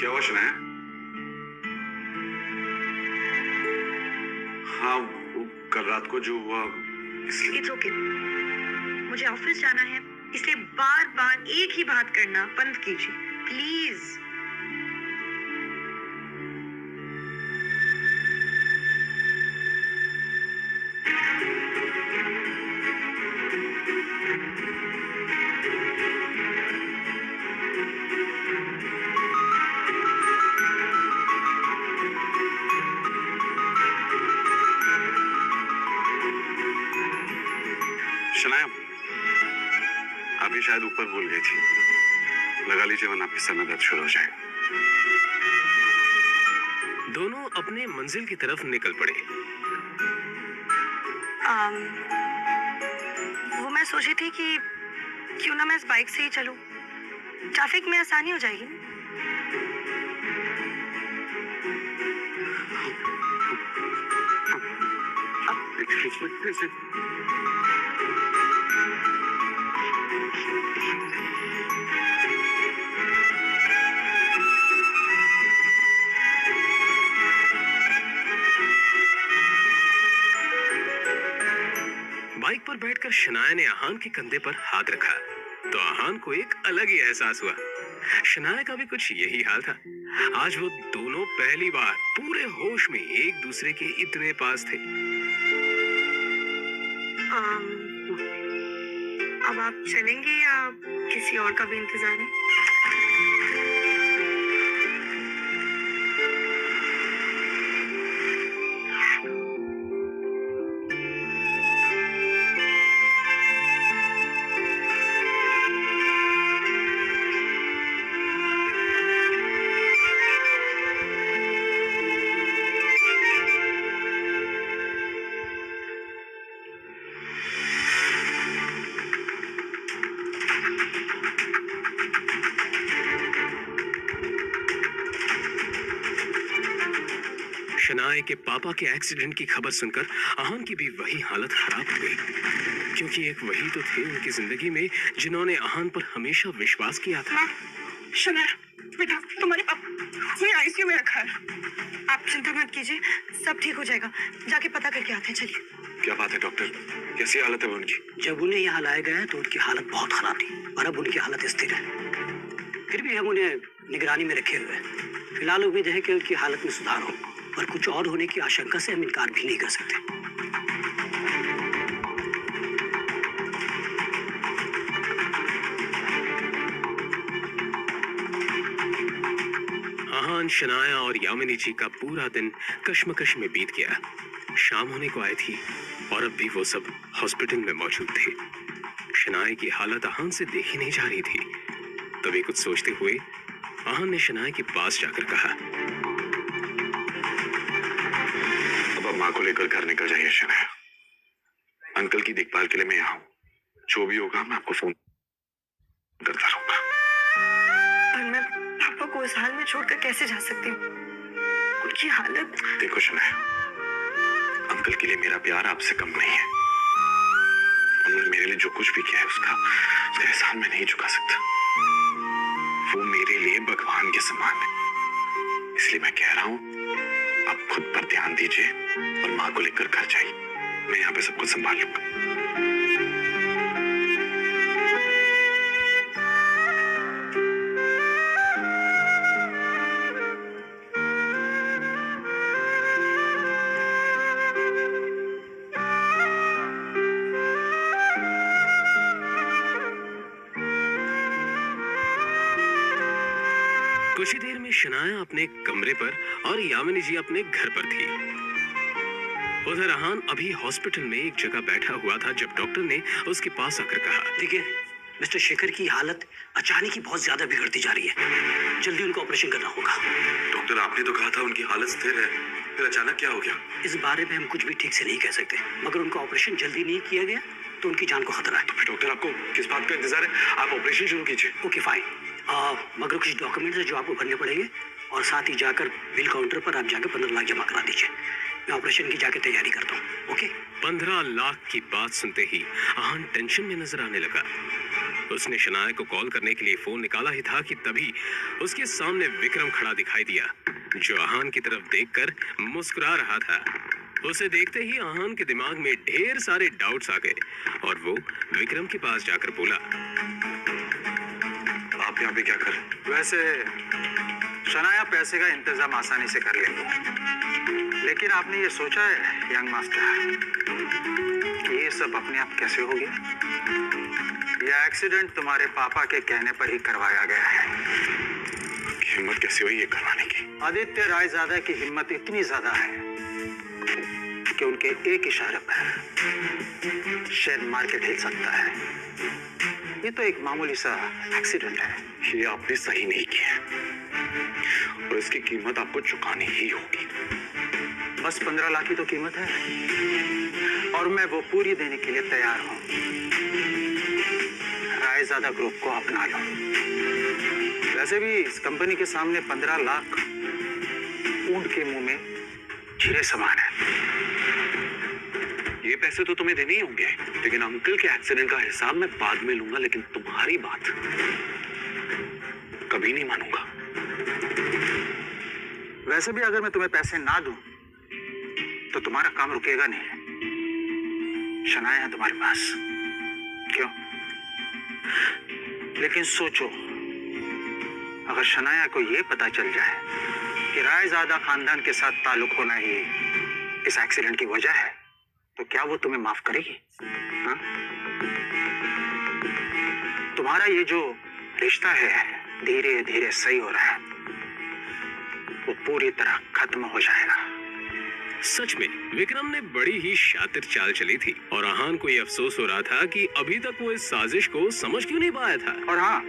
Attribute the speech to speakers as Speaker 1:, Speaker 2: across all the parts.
Speaker 1: क्या हुआ शनाया? हाँ, वो कल रात को जो हुआ इसलिए।
Speaker 2: It's okay. मुझे ऑफिस जाना है, इसलिए बार बार एक ही बात करना बंद कीजिए प्लीज।
Speaker 1: शनाया, आप ये शायद ऊपर भूल गई थी। लगा लीजिए वरना आपके सर में दर्द शुरू हो जाएगा।
Speaker 3: दोनों अपने मंजिल की तरफ निकल पड़े।
Speaker 2: वो मैं सोची थी कि क्यों ना मैं इस बाइक से ही चलूं, ट्रैफिक में आसानी हो जाएगी।
Speaker 3: बाइक पर बैठकर शनाया ने आहान के कंधे पर हाथ रखा तो आहान को एक अलग ही एहसास हुआ। शनाया का भी कुछ यही हाल था। आज वो दोनों पहली बार पूरे होश में एक दूसरे के इतने पास थे।
Speaker 2: अब आप चलेंगे या किसी और का भी इंतजार है?
Speaker 3: शनाया के पापा के एक्सीडेंट की खबर सुनकर आहान की भी वही हालत खराब हो गई, क्योंकि एक वही तो थे उनकी जिंदगी में जिन्होंने आहान पर हमेशा विश्वास किया था।
Speaker 2: शनाया बेटा, तुम्हारे पापा आईसीयू में रखा है। आप चिंता मत कीजिए, सब ठीक हो जाएगा। जाके पता करके आते हैं, चलिए।
Speaker 1: क्या बात है डॉक्टर, कैसी हालत है उनकी?
Speaker 4: जब उन्हें यहाँ लाया गया तो उनकी हालत बहुत खराब थी और अब उनकी हालत स्थिर है। फिर भी हम उन्हें निगरानी में रखे हुए हैं। फिलहाल उम्मीद है कि उनकी हालत में सुधार हो, पर कुछ और होने की आशंका से हम इनकार भी नहीं कर सकते।
Speaker 3: आहान, शनाया और यामिनी जी का पूरा दिन कश्मकश में बीत गया। शाम होने को आई थी और अब भी वो सब हॉस्पिटल में मौजूद थे। शनाया की हालत आहान से देखी नहीं जा रही थी। तभी कुछ सोचते हुए आहान ने शनाया के पास जाकर कहा,
Speaker 1: अब माँ को लेकर घर निकल जाइए शनाया। अंकल की देखभाल के लिए मैं यहाँ हूँ। जो भी होगा मैं आपको फोन करता रहूंगा।
Speaker 2: पर मैं पापा को इस हाल में छोड़कर कैसे जा सकती हूँ? उनकी हालत।
Speaker 1: देखो शनाया, अंकल के लिए मेरा प्यार आपसे कम नहीं है। उन्होंने मेरे लिए जो कुछ भी किया है उसका एहसान मैं नहीं चुका सकता। वो मेरे लिए भगवान के समान है। इसलिए मैं कह रहा हूँ, आप खुद पर ध्यान दीजिए और माँ को लेकर घर जाइए। मैं यहाँ पे सब कुछ संभाल लूंगा।
Speaker 3: कुछ ही देर में शनाया अपने कमरे पर और यामिनी जी अपने घर पर थी। उधर आहान अभी हॉस्पिटल में एक जगह बैठा हुआ था जब डॉक्टर ने उसके पास आकर कहा,
Speaker 4: देखिए, मिस्टर शेखर की हालत अचानक ही बहुत ज्यादा बिगड़ती जा रही है। जल्दी उनको ऑपरेशन करना होगा।
Speaker 1: डॉक्टर, आपने तो कहा था उनकी हालत स्थिर है, फिर अचानक क्या हो गया?
Speaker 4: इस बारे में हम कुछ भी ठीक से नहीं कह सकते, मगर उनका ऑपरेशन जल्दी नहीं किया गया तो उनकी जान को खतरा है।
Speaker 1: तो फिर डॉक्टर, आपको किस बात का इंतजार है? आप ऑपरेशन शुरू कीजिए।
Speaker 4: ओके फाइन, मगर कुछ डॉक्यूमेंट्स है जो आपको भरने पड़ेंगे और साथ ही जाकर बिल काउंटर पर आप जाकर 15 लाख जमा करा दीजिए। मैं ऑपरेशन की जाकर तैयारी करता हूँ। ओके।
Speaker 3: 15 लाख की बात सुनते ही आहान टेंशन में नजर आने लगा। उसने शनाया को कॉल करने के लिए फोन निकाला ही था कि तभी उसके सामने विक्रम खड़ा दिखाई दिया, जो आहान की तरफ देखकर मुस्कुरा रहा था। उसे देखते ही आहान के दिमाग में ढेर सारे डाउट्स आ गए और वो विक्रम के पास जाकर बोला,
Speaker 1: आप यहाँ पे क्या कर रहे हैं?
Speaker 5: वैसे शनाया पैसे का इंतजाम आसानी से कर लेगी, लेकिन आपने ये सोचा है यंग मास्टर कि ये सब अपने आप कैसे हो गया? यह एक्सीडेंट तुम्हारे पापा के कहने पर ही करवाया गया है।
Speaker 1: हिम्मत कैसे हुई ये करवाने की?
Speaker 5: आदित्य रायजादा की हिम्मत इतनी ज्यादा है कि उनके एक इशारे पर शेयर मार्केट हिल सकता है। ये तो एक मामूली सा एक्सीडेंट है।
Speaker 1: ये आपने सही नहीं किया और इसकी कीमत आपको चुकानी ही होगी।
Speaker 5: बस 15 लाख की तो कीमत है और मैं वो पूरी देने के लिए तैयार हूँ। रायजादा ग्रुप को अपना लो। वैसे भी इस कंपनी के सामने 15 लाख ऊंट के मुंह में जीरे समान है।
Speaker 1: ये पैसे तो तुम्हें देने ही होंगे, लेकिन अंकल के एक्सीडेंट का हिसाब मैं बाद में लूंगा, लेकिन तुम्हारी बात कभी नहीं मानूंगा।
Speaker 5: वैसे भी अगर मैं तुम्हें पैसे ना दूं तो तुम्हारा काम रुकेगा नहीं। शनाया है तुम्हारे पास, क्यों? लेकिन सोचो, अगर शनाया को यह पता चल जाए कि रायजादा खानदान के साथ ताल्लुक होना ही इस एक्सीडेंट की वजह है, तो क्या वो तुम्हें माफ करेगी? हाँ? तुम्हारा ये जो रिश्ता है धीरे धीरे सही हो रहा है, वो पूरी तरह खत्म हो जाएगा।
Speaker 3: सच में विक्रम ने बड़ी ही शातिर चाल चली थी और आहान को ये अफसोस हो रहा था कि अभी तक वो इस साजिश को समझ क्यों नहीं पाया था।
Speaker 5: और हाँ,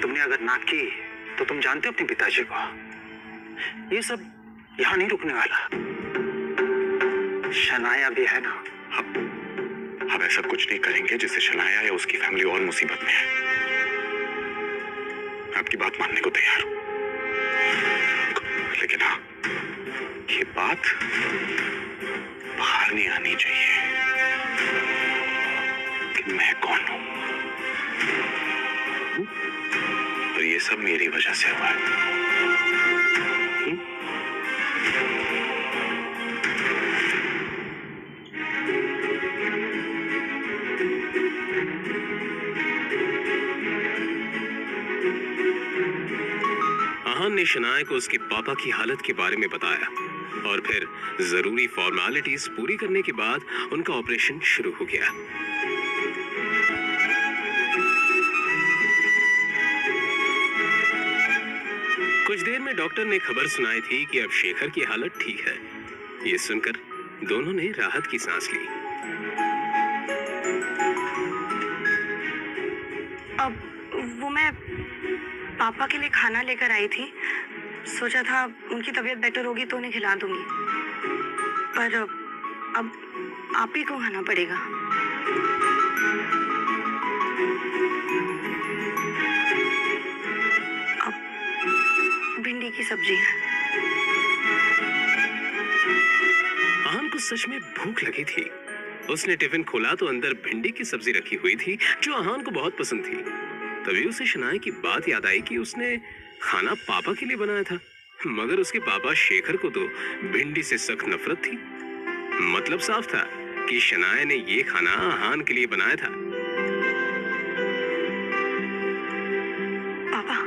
Speaker 5: तुमने अगर ना की तो तुम जानते हो अपने पिताजी को, ये सब यहाँ नहीं रुकने वाला। शनाया भी है ना।
Speaker 1: हम ऐसा कुछ नहीं करेंगे जिससे शनाया या उसकी फैमिली और मुसीबत में है। मैं आपकी बात मानने को तैयार हूं, लेकिन हाँ, ये बात बाहर नहीं आनी चाहिए कि मैं कौन हूं और ये सब मेरी वजह से हुआ है।
Speaker 3: आहान ने शनाया को उसके पापा की हालत के बारे में बताया और फिर जरूरी फॉर्मेलिटीज पूरी करने के बाद उनका ऑपरेशन शुरू हो गया। कुछ देर में डॉक्टर ने खबर सुनाई थी कि अब शेखर की हालत ठीक है। ये सुनकर दोनों ने राहत की सांस ली।
Speaker 2: अब वो मैं पापा के लिए खाना लेकर आई थी, सोचा था उनकी तबीयत बेटर होगी तो उन्हें खिला दूंगी, पर अब आप ही को खाना पड़ेगा। अब भिंडी की सब्जी है।
Speaker 3: आहान को सच में भूख लगी थी। उसने टिफिन खोला तो अंदर भिंडी की सब्जी रखी हुई थी जो आहान को बहुत पसंद थी। तभी उसे शनाया की बात याद आई कि उसने खाना पापा के लिए बनाया था, मगर उसके पापा शेखर को तो भिंडी से सख्त नफरत थी। मतलब साफ था कि शनाया ने ये खाना आहान के लिए बनाया था।
Speaker 2: पापा,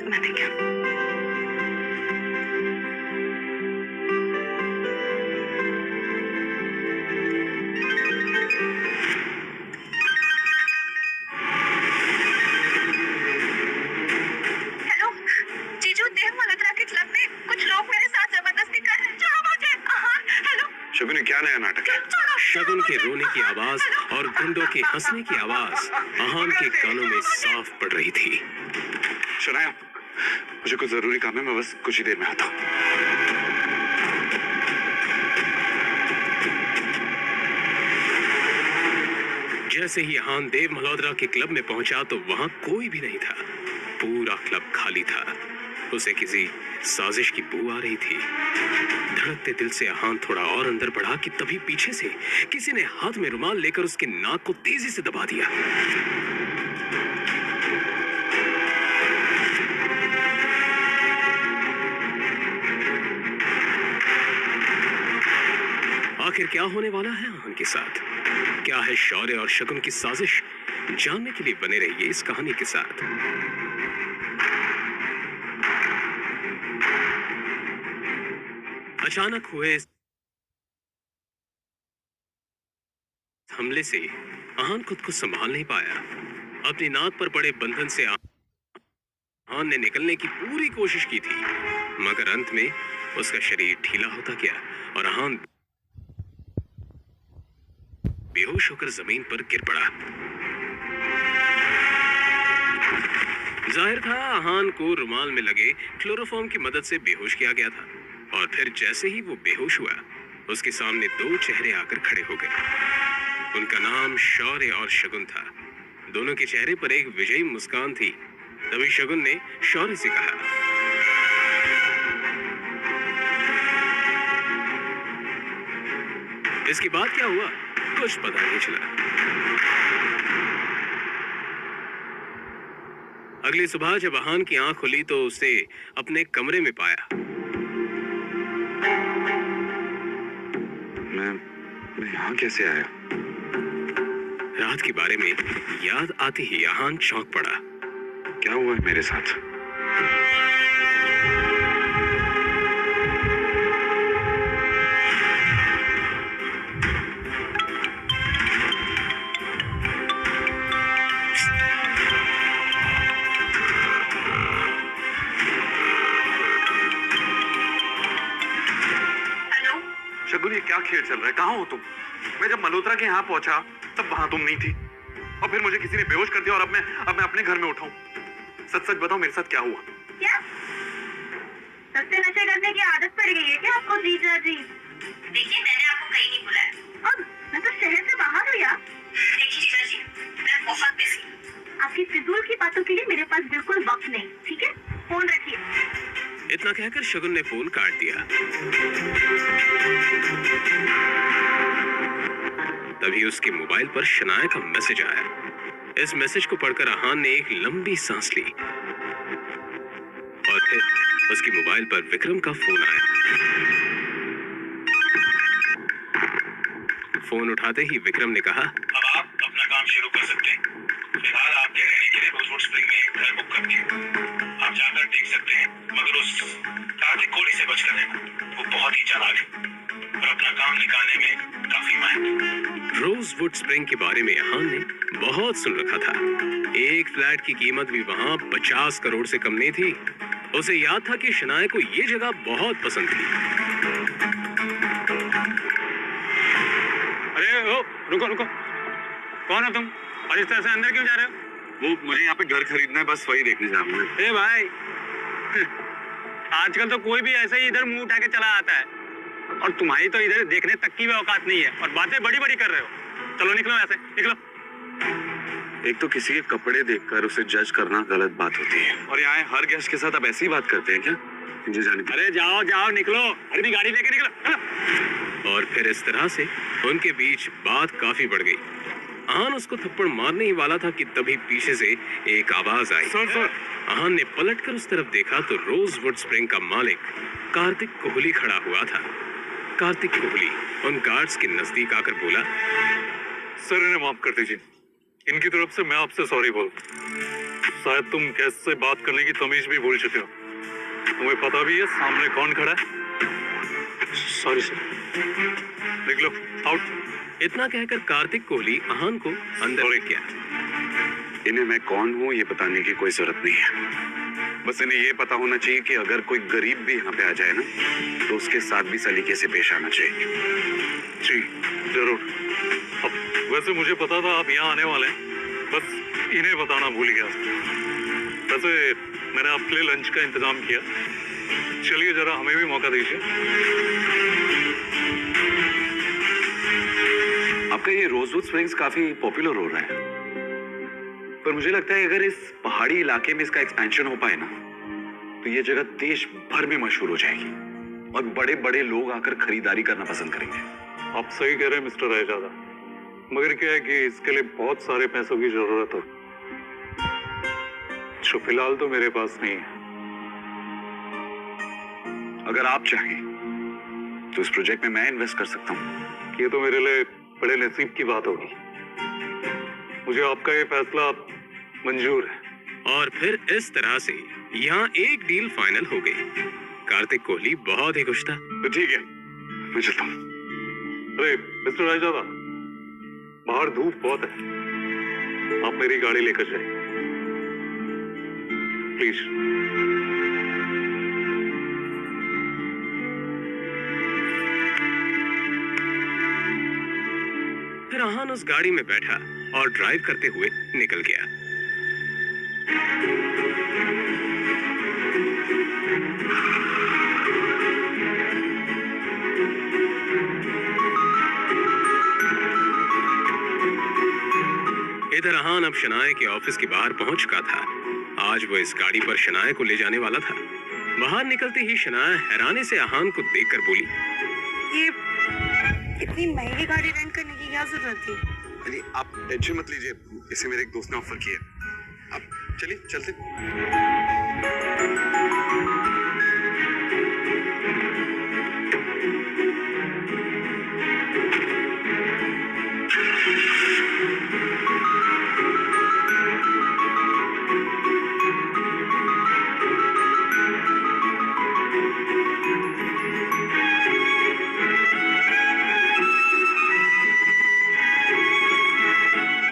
Speaker 2: मैंने क्या?
Speaker 1: शगुन, क्या नया नाटक है?
Speaker 3: शगुन के रोने की आवाज और गुंडों के हंसने की आवाज आहान के कानों में साफ पड़ रही थी।
Speaker 1: शनाया, मुझे कुछ जरूरी काम है, मैं बस कुछ ही देर में आता हूँ।
Speaker 3: जैसे ही आहान देव मल्होत्रा के क्लब में पहुंचा तो वहां कोई भी नहीं था। पूरा क्लब खाली था। उसे किसी साजिश की बू आ रही थी। धड़कते दिल से अहान थोड़ा और अंदर बढ़ा कि तभी पीछे से किसी ने हाथ में रुमाल लेकर उसके नाक को तेजी से दबा दिया। आखिर क्या होने वाला है अहान के साथ? क्या है शौर्य और शगुन की साजिश? जानने के लिए बने रहिए इस कहानी के साथ। अचानक हुए हमले से अहान खुद को संभाल नहीं पाया। अपनी नाक पर पड़े बंधन से अहान ने निकलने की पूरी कोशिश की थी, मगर अंत में उसका शरीर ढीला होता गया और अहान बेहोश होकर जमीन पर गिर पड़ा। जाहिर था अहान को रुमाल में लगे क्लोरोफॉर्म की मदद से बेहोश किया गया था, और फिर जैसे ही वो बेहोश हुआ, उसके सामने दो चेहरे आकर खड़े हो गए। उनका नाम शौर्य और शगुन था। दोनों के चेहरे पर एक विजयी मुस्कान थी। तभी शगुन ने शौर्य से कहा, इसके बाद क्या हुआ कुछ पता नहीं चला। अगली सुबह जब अहान की आंख खुली तो उसे अपने कमरे में पाया।
Speaker 1: मैं यहाँ कैसे आया?
Speaker 3: रात के बारे में याद आते ही अहान चौंक पड़ा।
Speaker 1: क्या हुआ है मेरे साथ? शगुन, ये क्या खेल चल रहा है? कहाँ हो तुम? मैं जब मल्होत्रा के यहाँ पहुंचा तब वहां तुम नहीं थी, और फिर मुझे किसी ने बेहोश कर दिया और अब मैं अपने घर में उठाऊं। सच सच बताओ, मेरे साथ क्या हुआ?
Speaker 2: क्या सस्ते नशे करने की आदत पड़ गई है क्या आपको जीजा जी? देखिए, मैंने आपको कहीं नहीं बुलाया। अब मैं तो शहर से बाहर हूँ यार। देखिए जीजा जी, मैं बहुत बिजी हूँ। आपकी फिजूल की बातों के लिए मेरे पास बिल्कुल वक्त नहीं, ठीक है? फोन रखिए।
Speaker 3: इतना कहकर शगुन ने फोन काट दिया। तभी उसके मोबाइल पर शनाया का मैसेज आया। इस मैसेज को पढ़कर अहान ने एक लंबी सांस ली, और फिर उसके मोबाइल पर विक्रम का फोन आया। फोन उठाते ही विक्रम ने कहा,
Speaker 6: अब आप अपना काम शुरू कर सकते हैं। फिलहाल आपके रहने के लिए रोजवुड स्प्रिंग में एक घर बुक कर दिया। आप जाकर देख सकते हैं, मगर उस कार्तिक कोहली से बचकर रहना। वो बहुत ही चालाक है और अपना काम निकालने में काफी माहिर।
Speaker 3: रोजवुड स्प्रिंग के बारे में अहान ने बहुत सुन रखा था। एक फ्लैट की कीमत भी वहां 50 करोड़ से कम नहीं थी। उसे याद था कि शनाया को ये जगह बहुत पसंद थी।
Speaker 5: अरे ओ, रुको रुको, कौन हो तुम और इस तरह से अंदर क्यों जा रहे हो?
Speaker 1: वो मुझे यहाँ पे घर खरीदना है, बस वही देखने जा रहा हूँ।
Speaker 5: ए भाई, आजकल तो कोई भी ऐसे ही इधर मुंह उठा के चला आता है, और तुम्हारी तो इधर देखने तक की भी औकात नहीं है और बातें बड़ी बड़ी कर रहे हो। चलो निकलो ऐसे, निकलो।
Speaker 1: एक तो किसी के कपड़े देखकर उसे जज करना गलत बात होती है, और यहाँ हर गेस्ट के साथ आप ऐसी बात करते हैं क्या? मुझे जाने दीजिए।
Speaker 5: अरे जाओ जाओ, निकलो। अरे भी गाड़ी लेके निकलो, चलो।
Speaker 3: और फिर इस तरह से उनके बीच बात काफी बढ़ गई। अहान उसको थप्पड़ मारने ही वाला था कि तभी पीछे से एक आवाज आई।
Speaker 1: सर।
Speaker 3: अहान ने पलटकर उस तरफ देखा तो रोजवुड स्प्रिंग का मालिक कार्तिक कोहली खड़ा हुआ था। कार्तिक कोहली उन गार्ड्स के नजदीक आकर बोला,
Speaker 7: सर इन्हें माफ कर दीजिए, इनकी तरफ से मैं आपसे सॉरी बोल। शायद तुम गेस्ट से बात करने की तमीज भी भूल चुके हो। तुम्हें पता भी है सामने कौन खड़ा है?
Speaker 5: Sorry sir.
Speaker 7: निकलो, आउट।
Speaker 3: इतना कहकर कार्तिक कोहली अहान को अंदर ले गया।
Speaker 1: इन्हें मैं कौन हूँ ये बताने की कोई जरूरत नहीं है। बस इन्हें ये पता होना चाहिए कि अगर कोई गरीब भी यहाँ पे आ जाए ना, तो उसके साथ भी सलीके से पेश आना चाहिए।
Speaker 7: जी जरूर। अब वैसे मुझे पता था आप यहाँ आने वाले हैं, बस इन्हें बताना भूल गया। वैसे मैंने आपके लिए लंच का इंतजाम किया, चलिए जरा हमें भी मौका दीजिए।
Speaker 1: आपका ये रोजवुड स्प्रिंग्स काफी पॉपुलर हो रहा है, पर मुझे लगता है अगर इस पहाड़ी इलाके में इसका एक्सपेंशन हो पाए ना, तो ये जगह देश भर में मशहूर हो जाएगी और बड़े बड़े लोग आकर खरीदारी करना पसंद करेंगे।
Speaker 7: आप सही कह रहे हैं मिस्टर रायजादा, मगर क्या है कि इसके लिए बहुत सारे पैसों की जरूरत हो, जो फिलहाल तो मेरे पास नहीं है।
Speaker 1: अगर आप चाहें तो इस प्रोजेक्ट में मैं इन्वेस्ट कर सकता हूँ।
Speaker 7: ये तो मेरे लिए बड़े नसीब की बात होगी। मुझे आपका ये फैसला मंजूर है।
Speaker 3: और फिर इस तरह से यहाँ एक डील फाइनल हो गई। कार्तिक कोहली बहुत ही खुश था।
Speaker 1: तो ठीक है, मैं चलता हूँ।
Speaker 7: अरे मिस्टर रायजादा, बाहर धूप बहुत है, आप मेरी गाड़ी लेकर जाइए प्लीज।
Speaker 3: फिर आहान उस गाड़ी में बैठा और ड्राइव करते हुए निकल गया। इधर आहान अब शनाए के ऑफिस के बाहर पहुंच चुका था। आज वो इस गाड़ी पर शनाए को ले जाने वाला था। बाहर निकलते ही शनाए हैरानी से आहान को देखकर बोली,
Speaker 2: ये इतनी महंगी गाड़ी रेंट करने की क्या जरूरत थी?
Speaker 1: अरे आप टेंशन मत लीजिए, इसे मेरे एक दोस्त ने ऑफर किया। आप चलिए चलते।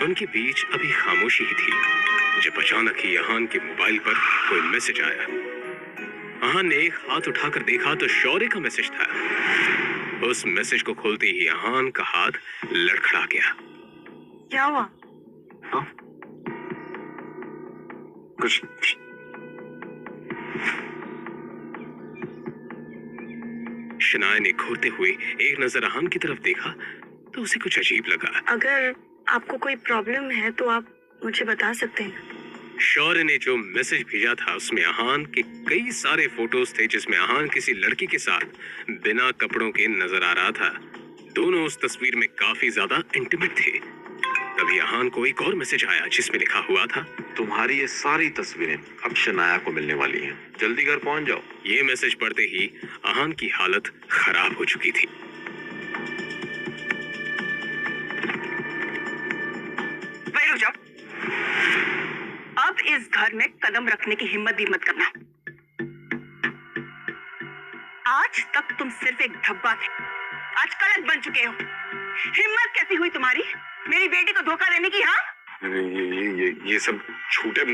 Speaker 3: उनके बीच अभी खामोशी ही थी जब अचानक ही आहान के मोबाइल पर कोई मैसेज आया। आहान ने एक हाथ उठाकर देखा तो शौर्य का मैसेज था। उस मैसेज को खोलते ही आहान का हाथ लड़खड़ा गया।
Speaker 2: क्या हुआ?
Speaker 1: हाँ? कुछ
Speaker 3: शनाए ने घूरते हुए एक नजर आहान की तरफ देखा तो उसे कुछ अजीब लगा।
Speaker 2: अगर आपको कोई प्रॉब्लम है तो आप मुझे बता सकते हैं।
Speaker 3: शौर्य ने जो मैसेज भेजा था उसमें आहान के कई सारे फोटोज थे जिसमें आहान किसी लड़की के साथ बिना कपड़ों के नजर आ रहा था। दोनों उस तस्वीर में काफी ज्यादा इंटीमेट थे। तभी आहान को एक और मैसेज आया जिसमें लिखा हुआ था,
Speaker 1: तुम्हारी ये सारी तस्वीरें अब शनाया को मिलने वाली हैं, जल्दी घर पहुंच जाओ।
Speaker 3: ये मैसेज पढ़ते ही आहान की हालत खराब हो चुकी थी।
Speaker 2: रुक जाओ। अब इस घर में कदम रखने की हिम्मत भी मत करना। आज तक तुम सिर्फ एक धब्बा थे, आज कलंक बन चुके हो। हिम्मत कैसी हुई तुम्हारी मेरी बेटी को धोखा देने की? हाँ,
Speaker 1: ये सब झूठ है,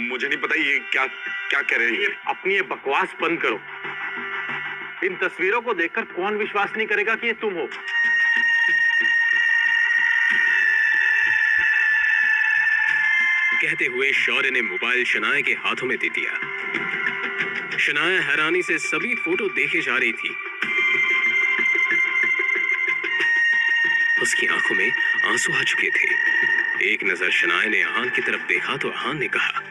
Speaker 1: मुझे नहीं पता ये क्या क्या कह रहे हैं।
Speaker 7: अपनी ये बकवास बंद करो। इन तस्वीरों को देखकर कौन विश्वास नहीं करेगा कि ये तुम हो।
Speaker 3: कहते हुए शौर्य ने मोबाइल शनाया के हाथों में दे दिया। शनाया हैरानी से सभी फोटो देखे जा रही थी। उसकी आंखों में आंसू आ चुके थे। एक नजर शनाया ने आहान की तरफ देखा तो आहान ने कहा,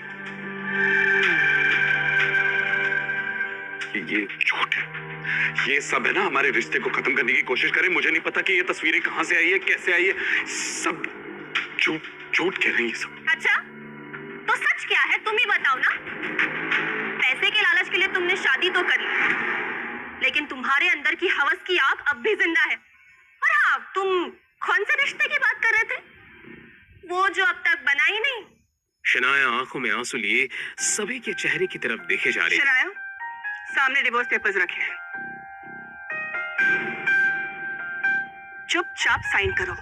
Speaker 1: ये झूठ है, ये सब है ना हमारे रिश्ते को खत्म करने की कोशिश करें। मुझे नहीं पता कि ये तस्वीरें कहां से आई है, कैसे आई है, सब झूठ झूठ कह रहे हैं ये सब।
Speaker 2: अच्छा तो सच क्या है तुम ही बताओ ना। पैसे के लालच के लिए तुमने शादी तो करी, लेकिन तुम्हारे अंदर की हवस की आग अब भी जिंदा है। और हाँ, तुम कौन से रिश्ते की बात कर रहे थे? वो जो अब तक बना ही नहीं।
Speaker 3: शनाया आंखों में आंसू लिए सभी के चेहरे की तरफ देखे जा रही थी।
Speaker 2: शनाया, सामने डिवोर्स पेपर्स रखे हैं, चुपचाप साइन करो।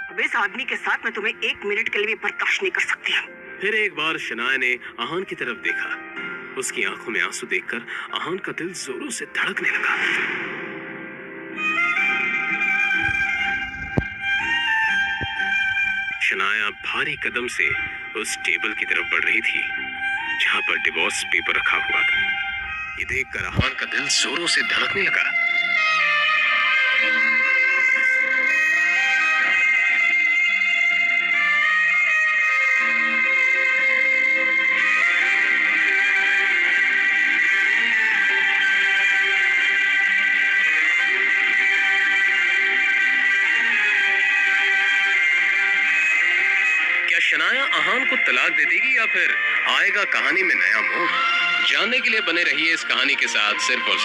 Speaker 2: अब इस आदमी के साथ मैं तुम्हें 1 मिनट के लिए भी बर्दाश्त नहीं कर सकती हूँ।
Speaker 3: फिर एक बार शनाया ने आहान की तरफ देखा। उसकी आंखों में आंसू देखकर आहान का दिल जोरों से धड़कने लगा। शनाया भारी कदम से उस टेबल की तरफ बढ़ रही थी जहां पर डिवोर्स पेपर रखा हुआ था। ये देखकर आहान का दिल जोरों से धड़कने लगा। क्या शनाया आहान को तलाक दे देगी या फिर आएगा कहानी में नया मोड़? जानने के लिए बने रहिए इस कहानी के साथ सिर्फ और